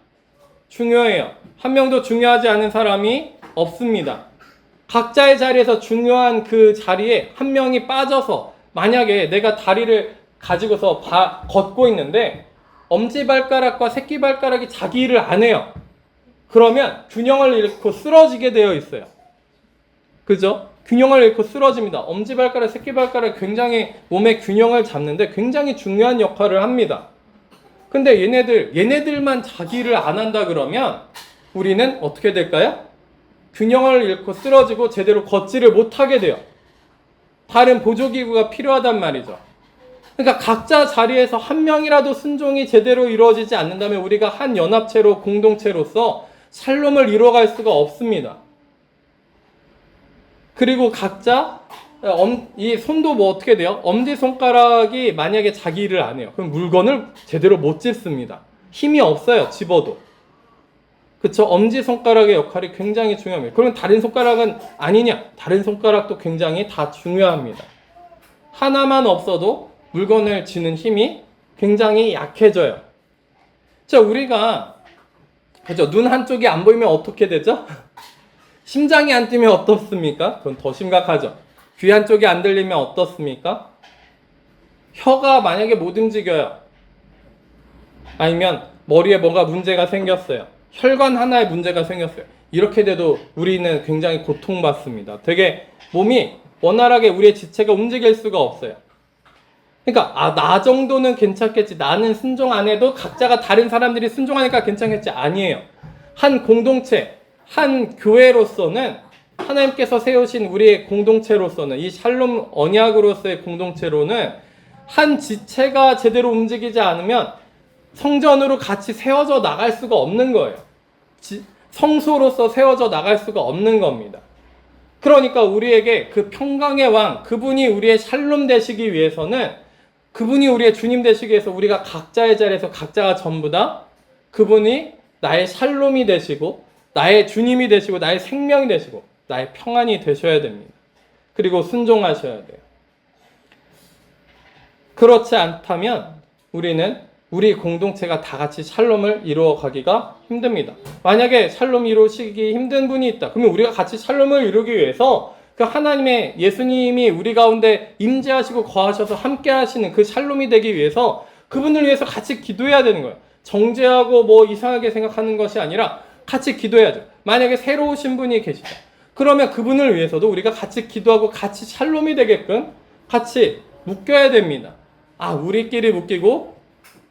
중요해요. 한 명도 중요하지 않은 사람이 없습니다. 각자의 자리에서 중요한 그 자리에 한 명이 빠져서, 만약에 내가 다리를 가지고서 걷고 있는데 엄지발가락과 새끼발가락이 자기 일을 안 해요. 그러면 균형을 잃고 쓰러지게 되어 있어요. 그죠? 균형을 잃고 쓰러집니다. 엄지발가락, 새끼발가락 굉장히 몸의 균형을 잡는데 굉장히 중요한 역할을 합니다. 근데 얘네들만 자기 일을 안 한다 그러면 우리는 어떻게 될까요? 균형을 잃고 쓰러지고 제대로 걷지를 못하게 돼요. 다른 보조기구가 필요하단 말이죠. 그러니까 각자 자리에서 한 명이라도 순종이 제대로 이루어지지 않는다면 우리가 한 연합체로, 공동체로서 샬롬을 이루어갈 수가 없습니다. 그리고 각자 이 손도 뭐 어떻게 돼요? 엄지손가락이 만약에 자기 일을 안 해요. 그럼 물건을 제대로 못 짚습니다. 힘이 없어요, 집어도. 그쵸? 엄지손가락의 역할이 굉장히 중요합니다. 그러면 다른 손가락은 아니냐? 다른 손가락도 굉장히 다 중요합니다. 하나만 없어도 물건을 쥐는 힘이 굉장히 약해져요. 자, 우리가 그죠? 눈 한쪽이 안 보이면 어떻게 되죠? 심장이 안 뛰면 어떻습니까? 그건 더 심각하죠. 귀 한쪽이 안 들리면 어떻습니까? 혀가 만약에 못 움직여요. 아니면 머리에 뭔가 문제가 생겼어요. 혈관 하나에 문제가 생겼어요. 이렇게 돼도 우리는 굉장히 고통받습니다. 되게 몸이 원활하게 우리의 지체가 움직일 수가 없어요. 그러니까 나 정도는 괜찮겠지. 나는 순종 안 해도 각자가 다른 사람들이 순종하니까 괜찮겠지. 아니에요. 한 공동체, 한 교회로서는 하나님께서 세우신 우리의 공동체로서는 이 샬롬 언약으로서의 공동체로는 한 지체가 제대로 움직이지 않으면 성전으로 같이 세워져 나갈 수가 없는 거예요. 성소로서 세워져 나갈 수가 없는 겁니다. 그러니까 우리에게 그 평강의 왕, 그분이 우리의 샬롬 되시기 위해서는, 그분이 우리의 주님 되시기 위해서 우리가 각자의 자리에서 각자가 전부 다 그분이 나의 샬롬이 되시고 나의 주님이 되시고 나의 생명이 되시고 나의 평안이 되셔야 됩니다. 그리고 순종하셔야 돼요. 그렇지 않다면 우리는 우리 공동체가 다 같이 샬롬을 이루어 가기가 힘듭니다. 만약에 샬롬 이루시기 힘든 분이 있다. 그러면 우리가 같이 샬롬을 이루기 위해서 그 하나님의 예수님이 우리 가운데 임재하시고 거하셔서 함께 하시는 그 샬롬이 되기 위해서 그분을 위해서 같이 기도해야 되는 거예요. 정죄하고 뭐 이상하게 생각하는 것이 아니라 같이 기도해야죠. 만약에 새로 오신 분이 계시다. 그러면 그분을 위해서도 우리가 같이 기도하고 같이 샬롬이 되게끔 같이 묶여야 됩니다. 아, 우리끼리 묶이고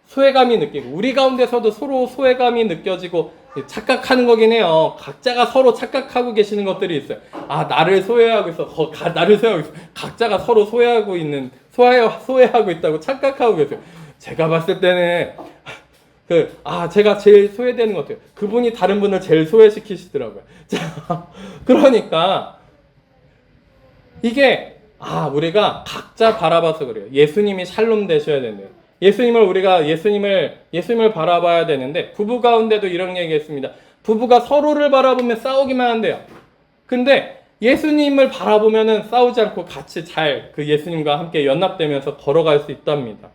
소외감이 느끼고 우리 가운데서도 서로 소외감이 느껴지고 착각하는 거긴 해요. 각자가 서로 착각하고 계시는 것들이 있어요. 아, 나를 소외하고 있어. 나를 소외하고 있어. 각자가 서로 소외하고 있다고 착각하고 계세요. 제가 봤을 때는 제가 제일 소외되는 것 같아요. 그분이 다른 분을 제일 소외시키시더라고요. 자, 그러니까 이게 우리가 각자 바라봐서 그래요. 예수님이 샬롬 되셔야 된대요. 예수님을 바라봐야 되는데, 부부 가운데도 이런 얘기했습니다. 부부가 서로를 바라보면 싸우기만 한대요. 근데 예수님을 바라보면은 싸우지 않고 같이 잘 그 예수님과 함께 연합되면서 걸어갈 수 있답니다.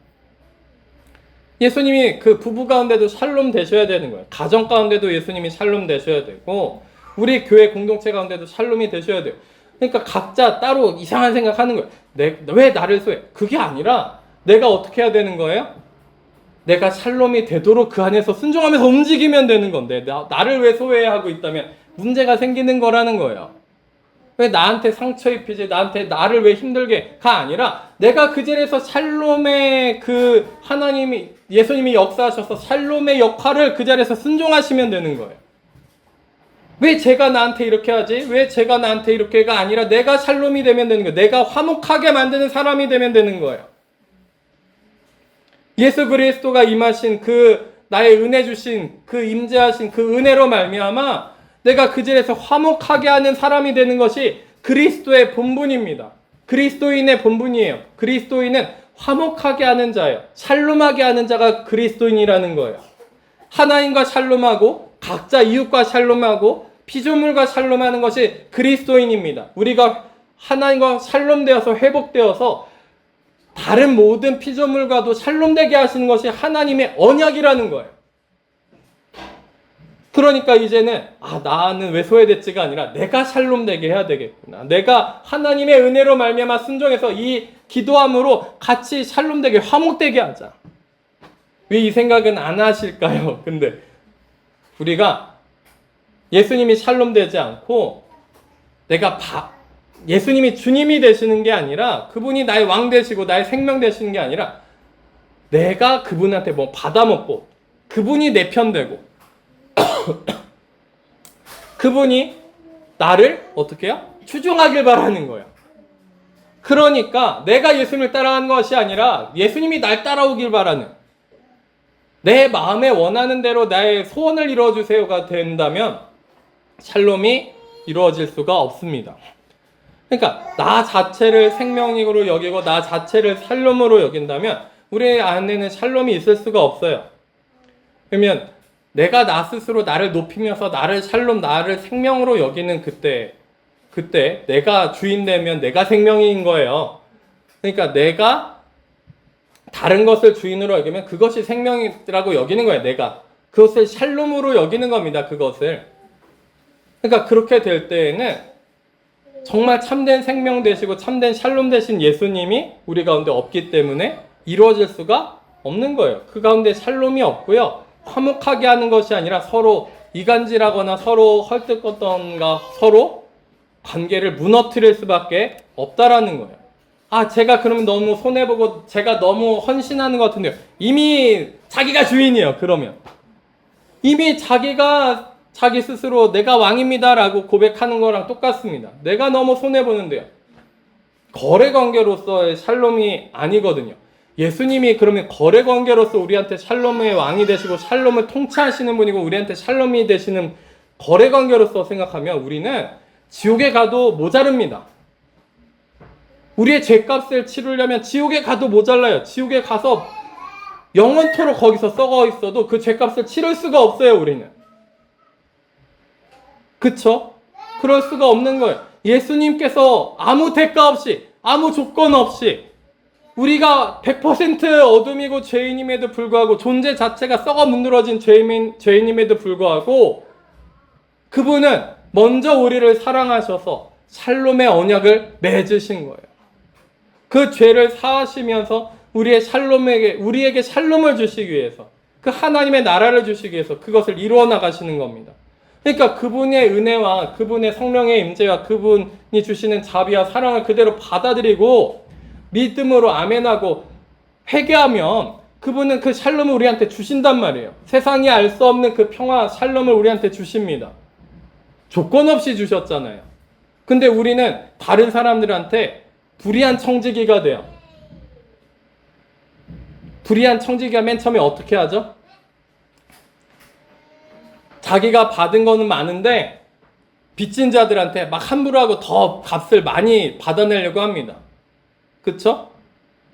예수님이 그 부부 가운데도 샬롬 되셔야 되는 거예요. 가정 가운데도 예수님이 샬롬 되셔야 되고, 우리 교회 공동체 가운데도 샬롬이 되셔야 돼요. 그러니까 각자 따로 이상한 생각하는 거예요. 왜 나를 소외해? 그게 아니라 내가 어떻게 해야 되는 거예요? 내가 샬롬이 되도록 그 안에서 순종하면서 움직이면 되는 건데, 나를 왜 소외하고 있다면 문제가 생기는 거라는 거예요. 왜 나한테 상처 입히지? 나를 왜 힘들게?가 아니라 내가 그 자리에서 샬롬의 그 예수님이 역사하셔서 샬롬의 역할을 그 자리에서 순종하시면 되는 거예요. 왜 제가 나한테 이렇게 하지? 왜 제가 나한테 이렇게가 아니라 내가 샬롬이 되면 되는 거예요. 내가 화목하게 만드는 사람이 되면 되는 거예요. 예수 그리스도가 임하신 나의 은혜 주신 임재하신 그 은혜로 말미암아 내가 그 자리에서 화목하게 하는 사람이 되는 것이 그리스도의 본분입니다. 그리스도인의 본분이에요. 그리스도인은 화목하게 하는 자예요. 샬롬하게 하는 자가 그리스도인이라는 거예요. 하나님과 샬롬하고 각자 이웃과 샬롬하고 피조물과 샬롬하는 것이 그리스도인입니다. 우리가 하나님과 샬롬되어서 회복되어서 다른 모든 피조물과도 샬롬되게 하시는 것이 하나님의 언약이라는 거예요. 그러니까 이제는 나는 왜 소외됐지가 아니라 내가 샬롬되게 해야 되겠구나. 내가 하나님의 은혜로 말미암아 순종해서 이 기도함으로 같이 샬롬되게 화목되게 하자. 왜 이 생각은 안 하실까요? 근데 우리가 예수님이 샬롬되지 않고 예수님이 주님이 되시는 게 아니라 그분이 나의 왕 되시고 나의 생명 되시는 게 아니라 내가 그분한테 뭐 받아먹고 그분이 내 편 되고 그분이 나를 어떻게 해요? 추종하길 바라는 거예요. 그러니까 내가 예수님을 따라가는 것이 아니라 예수님이 날 따라오길 바라는, 내 마음에 원하는 대로 나의 소원을 이루어주세요가 된다면 샬롬이 이루어질 수가 없습니다. 그러니까 나 자체를 생명으로 여기고 나 자체를 샬롬으로 여긴다면 우리 안에는 샬롬이 있을 수가 없어요. 그러면 내가 나 스스로 나를 높이면서 나를 생명으로 여기는 그때 내가 주인 되면 내가 생명인 거예요. 그러니까 내가 다른 것을 주인으로 여기면 그것이 생명이라고 여기는 거예요. 내가 그것을 샬롬으로 여기는 겁니다. 그것을. 그러니까 그렇게 될 때에는 정말 참된 생명 되시고 참된 샬롬 되신 예수님이 우리 가운데 없기 때문에 이루어질 수가 없는 거예요. 그 가운데 샬롬이 없고요. 화목하게 하는 것이 아니라 서로 이간질하거나 서로 헐뜯거든가 서로 관계를 무너뜨릴 수밖에 없다라는 거예요. 제가 그러면 너무 손해보고 제가 너무 헌신하는 것 같은데요. 이미 자기가 주인이에요. 그러면 이미 자기가 자기 스스로 내가 왕입니다 라고 고백하는 거랑 똑같습니다. 내가 너무 손해보는데요. 거래관계로서의 샬롬이 아니거든요. 예수님이 그러면 거래관계로서 우리한테 샬롬의 왕이 되시고 샬롬을 통치하시는 분이고 우리한테 샬롬이 되시는 거래관계로서 생각하면 우리는 지옥에 가도 모자릅니다. 우리의 죄값을 치르려면 지옥에 가도 모자라요. 지옥에 가서 영원토록 거기서 썩어 있어도 그 죄값을 치를 수가 없어요. 우리는. 그쵸? 그럴 수가 없는 거예요. 예수님께서 아무 대가 없이 아무 조건 없이 우리가 100% 어둠이고 죄인임에도 불구하고 존재 자체가 썩어 문드러진 죄인임에도 불구하고 그분은 먼저 우리를 사랑하셔서 샬롬의 언약을 맺으신 거예요. 그 죄를 사하시면서 우리에게 샬롬을 주시기 위해서, 그 하나님의 나라를 주시기 위해서 그것을 이루어 나가시는 겁니다. 그러니까 그분의 은혜와 그분의 성령의 임재와 그분이 주시는 자비와 사랑을 그대로 받아들이고 믿음으로 아멘하고 회개하면 그분은 그 샬롬을 우리한테 주신단 말이에요. 세상이 알 수 없는 그 평화, 샬롬을 우리한테 주십니다. 조건 없이 주셨잖아요. 근데 우리는 다른 사람들한테 불의한 청지기가 돼요. 불의한 청지기가 맨 처음에 어떻게 하죠? 자기가 받은 거는 많은데 빚진 자들한테 막 함부로 하고 더 값을 많이 받아내려고 합니다. 그쵸?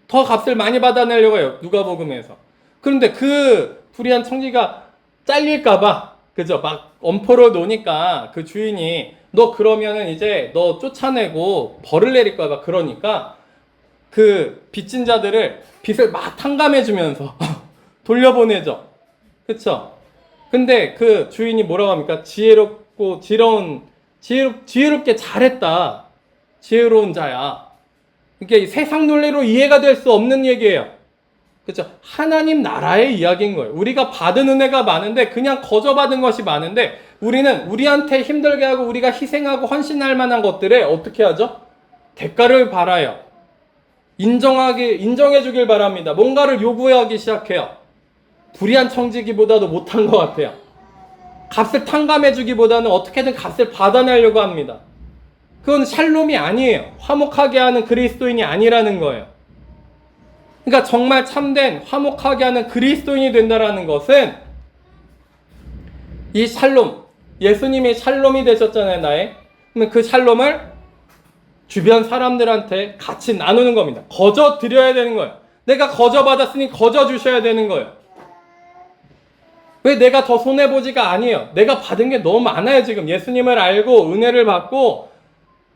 더 값을 많이 받아내려고 해요. 누가복음에서. 그런데 그 불의한 청지기가 잘릴까봐, 그죠? 막 엄포를 놓으니까 그 주인이 너 그러면은 이제 너 쫓아내고 벌을 내릴까봐, 그러니까 그 빚진 자들을 빚을 막 탕감해주면서 돌려보내죠. 그쵸? 근데 그 주인이 뭐라고 합니까? 지혜롭게 잘했다. 지혜로운 자야. 이게 세상 논리로 이해가 될 수 없는 얘기예요. 그렇죠? 하나님 나라의 이야기인 거예요. 우리가 받은 은혜가 많은데, 그냥 거저받은 것이 많은데, 우리는 우리한테 힘들게 하고 우리가 희생하고 헌신할 만한 것들에 어떻게 하죠? 대가를 바라요. 인정해 주길 바랍니다. 뭔가를 요구하기 시작해요. 불의한 청지기보다도 못한 것 같아요. 값을 탕감해 주기보다는 어떻게든 값을 받아내려고 합니다. 그건 샬롬이 아니에요. 화목하게 하는 그리스도인이 아니라는 거예요. 그러니까 정말 참된 화목하게 하는 그리스도인이 된다는 것은 이 샬롬, 예수님이 샬롬이 되셨잖아요, 나의. 그러면 그 샬롬을 주변 사람들한테 같이 나누는 겁니다. 거저 드려야 되는 거예요. 내가 거저 받았으니 거저 주셔야 되는 거예요. 왜 내가 더 손해보지가 아니에요. 내가 받은 게 너무 많아요, 지금. 예수님을 알고 은혜를 받고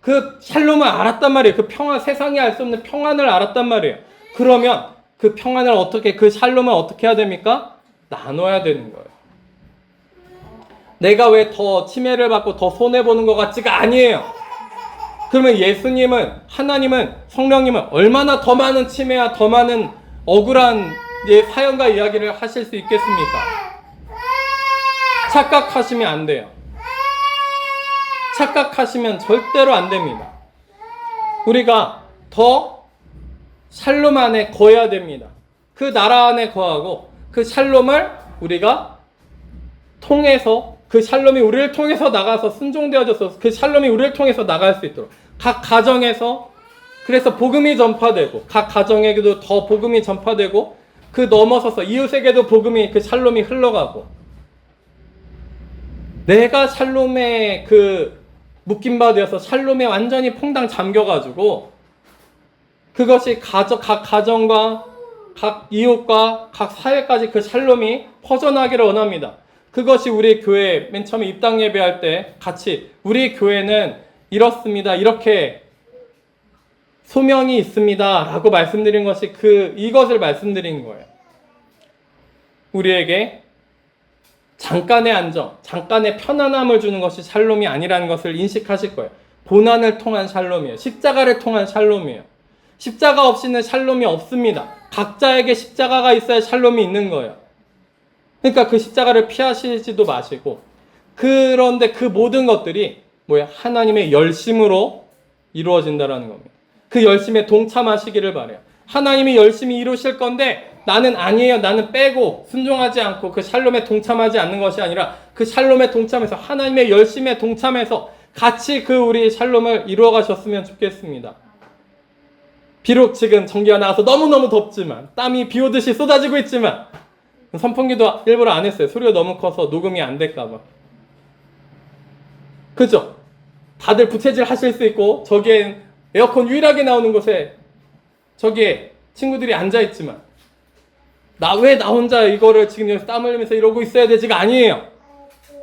그 샬롬을 알았단 말이에요. 그 평안, 세상이 알 수 없는 평안을 알았단 말이에요. 그러면 그 평안을 그 샬롬을 어떻게 해야 됩니까? 나눠야 되는 거예요. 내가 왜 더 침해를 받고 더 손해보는 것 같지가 아니에요. 그러면 예수님은, 하나님은, 성령님은 얼마나 더 많은 침해와 더 많은 억울한 사연과 이야기를 하실 수 있겠습니까? 착각하시면 안 돼요. 착각하시면 절대로 안 됩니다. 우리가 더 샬롬 안에 거해야 됩니다. 그 나라 안에 거하고 그 샬롬을 우리가 통해서, 그 샬롬이 우리를 통해서 나가서 순종되어져서 그 샬롬이 우리를 통해서 나갈 수 있도록 각 가정에서, 그래서 복음이 전파되고 각 가정에게도 더 복음이 전파되고 그 넘어서서 이웃에게도 복음이, 그 샬롬이 흘러가고, 내가 샬롬에 그 묶임바 되어서 샬롬에 완전히 퐁당 잠겨가지고 그것이 각 가정과 각 이웃과 각 사회까지 그 샬롬이 퍼져나기를 원합니다. 그것이 우리 교회 맨 처음에 입당 예배할 때 같이 우리 교회는 이렇습니다, 이렇게 소명이 있습니다 라고 말씀드린 것이 이것을 말씀드린 거예요. 우리에게 잠깐의 안정, 잠깐의 편안함을 주는 것이 샬롬이 아니라는 것을 인식하실 거예요. 고난을 통한 샬롬이에요. 십자가를 통한 샬롬이에요. 십자가 없이는 샬롬이 없습니다. 각자에게 십자가가 있어야 샬롬이 있는 거예요. 그러니까 그 십자가를 피하시지도 마시고, 그런데 그 모든 것들이 하나님의 열심으로 이루어진다는 겁니다. 그 열심에 동참하시기를 바라요. 하나님이 열심히 이루실 건데 나는 아니에요, 나는 빼고 순종하지 않고 그 샬롬에 동참하지 않는 것이 아니라 그 샬롬에 동참해서 하나님의 열심에 동참해서 같이 그 우리 샬롬을 이루어 가셨으면 좋겠습니다. 비록 지금 전기가 나와서 너무너무 덥지만, 땀이 비 오듯이 쏟아지고 있지만, 선풍기도 일부러 안 했어요. 소리가 너무 커서 녹음이 안 될까봐. 그죠? 다들 부채질 하실 수 있고, 저기엔 에어컨 유일하게 나오는 곳에 저기에 친구들이 앉아있지만, 왜 나 혼자 이거를 지금 여기서 땀 흘리면서 이러고 있어야 되지가 아니에요.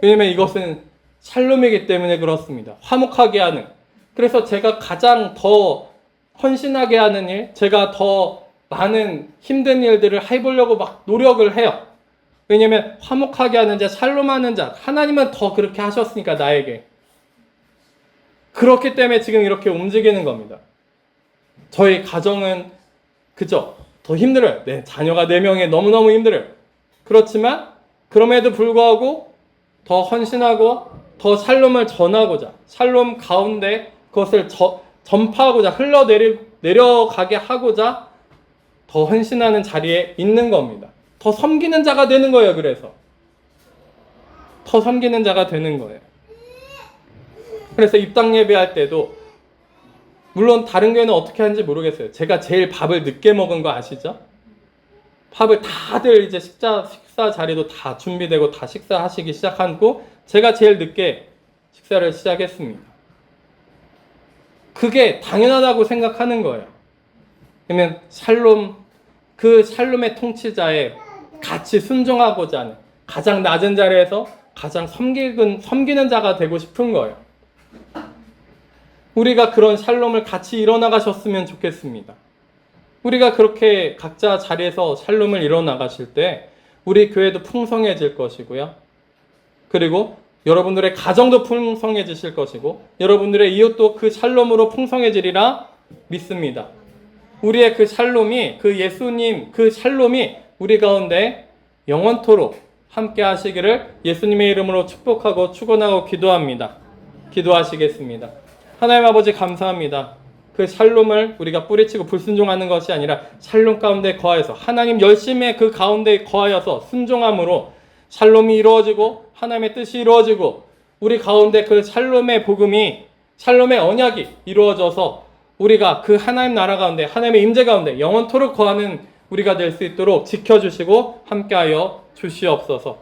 왜냐면 이것은 샬롬이기 때문에 그렇습니다. 화목하게 하는. 그래서 제가 가장 더 헌신하게 하는 일, 제가 더 많은 힘든 일들을 해보려고 막 노력을 해요. 왜냐면 화목하게 하는 자, 샬롬하는 자, 하나님은 더 그렇게 하셨으니까 나에게. 그렇기 때문에 지금 이렇게 움직이는 겁니다. 저희 가정은 그죠? 더 힘들어요. 네, 자녀가 4명에 너무너무 힘들어요. 그렇지만 그럼에도 불구하고 더 헌신하고 더 샬롬을 전하고자, 샬롬 가운데 그것을 전파하고자, 내려가게 하고자 더 헌신하는 자리에 있는 겁니다. 더 섬기는 자가 되는 거예요. 그래서 더 섬기는 자가 되는 거예요. 그래서 입당 예배할 때도 물론 다른 교회는 어떻게 하는지 모르겠어요. 제가 제일 밥을 늦게 먹은 거 아시죠? 밥을 다들 이제 식사 자리도 다 준비되고 다 식사하시기 시작하고 제가 제일 늦게 식사를 시작했습니다. 그게 당연하다고 생각하는 거예요. 그러면 그 샬롬의 통치자에 같이 순종하고자 하는 가장 낮은 자리에서 가장 섬기는 자가 되고 싶은 거예요. 우리가 그런 샬롬을 같이 이뤄나가셨으면 좋겠습니다. 우리가 그렇게 각자 자리에서 샬롬을 이뤄나가실 때 우리 교회도 풍성해질 것이고요. 그리고 여러분들의 가정도 풍성해지실 것이고 여러분들의 이웃도 그 샬롬으로 풍성해지리라 믿습니다. 우리의 그 샬롬이, 그 예수님 그 샬롬이 우리 가운데 영원토록 함께 하시기를 예수님의 이름으로 축복하고 축원하고 기도합니다. 기도하시겠습니다. 하나님 아버지 감사합니다. 그 샬롬을 우리가 뿌리치고 불순종하는 것이 아니라 샬롬 가운데 거하여서 하나님 열심의 그 가운데 거하여서 순종함으로 샬롬이 이루어지고 하나님의 뜻이 이루어지고 우리 가운데 그 샬롬의 복음이 샬롬의 언약이 이루어져서 우리가 그 하나님 나라 가운데 하나님의 임재 가운데 영원토록 거하는 우리가 될 수 있도록 지켜주시고 함께하여 주시옵소서.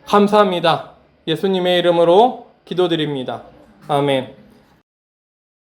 감사합니다. 예수님의 이름으로 기도드립니다. 아멘.